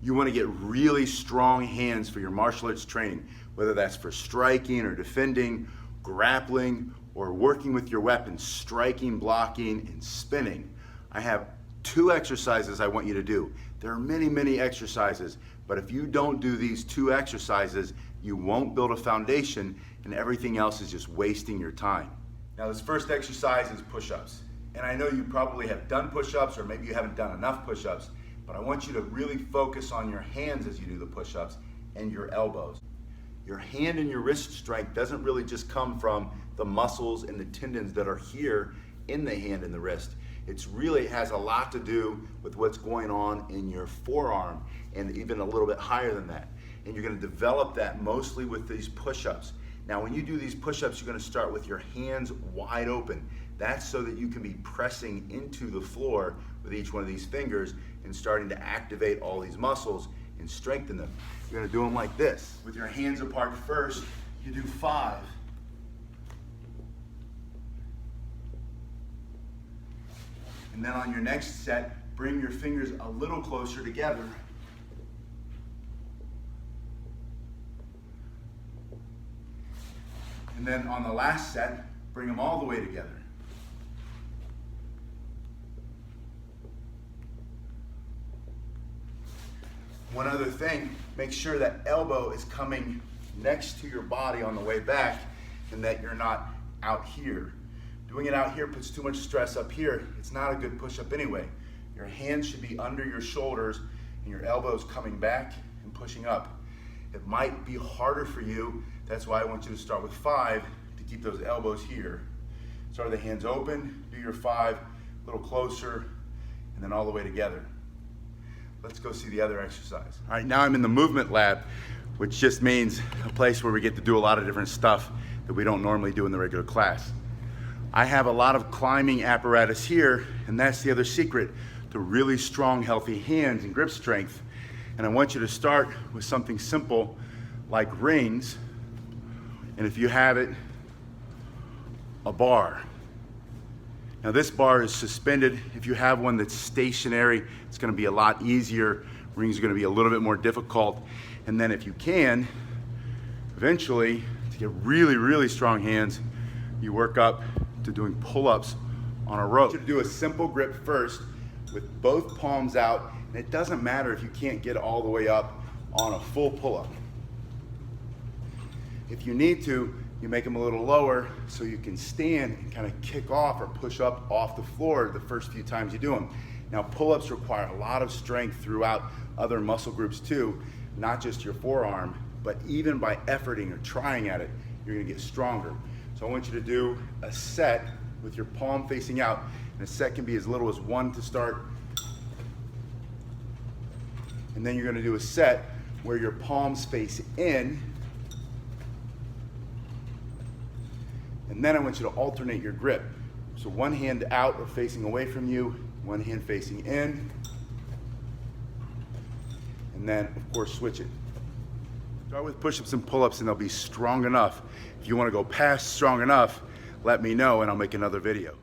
You want to get really strong hands for your martial arts training, whether that's for striking or defending, grappling, or working with your weapons, striking, blocking, and spinning. I have 2 exercises I want you to do. There are many, many exercises, but if you don't do these 2 exercises, you won't build a foundation and everything else is just wasting your time. Now this first exercise is push-ups. And I know you probably have done push-ups or maybe you haven't done enough push-ups, but I want you to really focus on your hands as you do the push-ups and your elbows. Your hand and your wrist strength doesn't really just come from the muscles and the tendons that are here in the hand and the wrist. It really has a lot to do with what's going on in your forearm and even a little bit higher than that. And you're going to develop that mostly with these push-ups. Now when you do these push-ups, you're going to start with your hands wide open. That's so that you can be pressing into the floor with each one of these fingers and starting to activate all these muscles and strengthen them. You're going to do them like this. With your hands apart first, you do 5. And then on your next set, bring your fingers a little closer together. And then on the last set, bring them all the way together. One other thing, make sure that elbow is coming next to your body on the way back and that you're not out here. Doing it out here puts too much stress up here. It's not a good push-up anyway. Your hands should be under your shoulders and your elbows coming back and pushing up. It might be harder for you. That's why I want you to start with 5 to keep those elbows here. Start with the hands open, do your 5, a little closer, and then all the way together. Let's go see the other exercise. All right, now I'm in the movement lab, which just means a place where we get to do a lot of different stuff that we don't normally do in the regular class. I have a lot of climbing apparatus here, and that's the other secret to really strong, healthy hands and grip strength. And I want you to start with something simple like rings, and if you have it, a bar. Now this bar is suspended. If you have one that's stationary, it's going to be a lot easier. Rings are going to be a little bit more difficult. And then if you can, eventually, to get really, really strong hands, you work up to doing pull-ups on a rope. I want you to do a simple grip first with both palms out, and it doesn't matter if you can't get all the way up on a full pull-up. If you need to, you make them a little lower so you can stand and kind of kick off or push up off the floor the first few times you do them. Now pull-ups require a lot of strength throughout other muscle groups too, not just your forearm, but even by efforting or trying at it, you're gonna get stronger. So I want you to do a set with your palm facing out, and a set can be as little as 1 to start. And then you're gonna do a set where your palms face in. And then I want you to alternate your grip. So one hand out or facing away from you, one hand facing in. And then, of course, switch it. Start with push-ups and pull-ups and they'll be strong enough. If you want to go past strong enough, let me know and I'll make another video.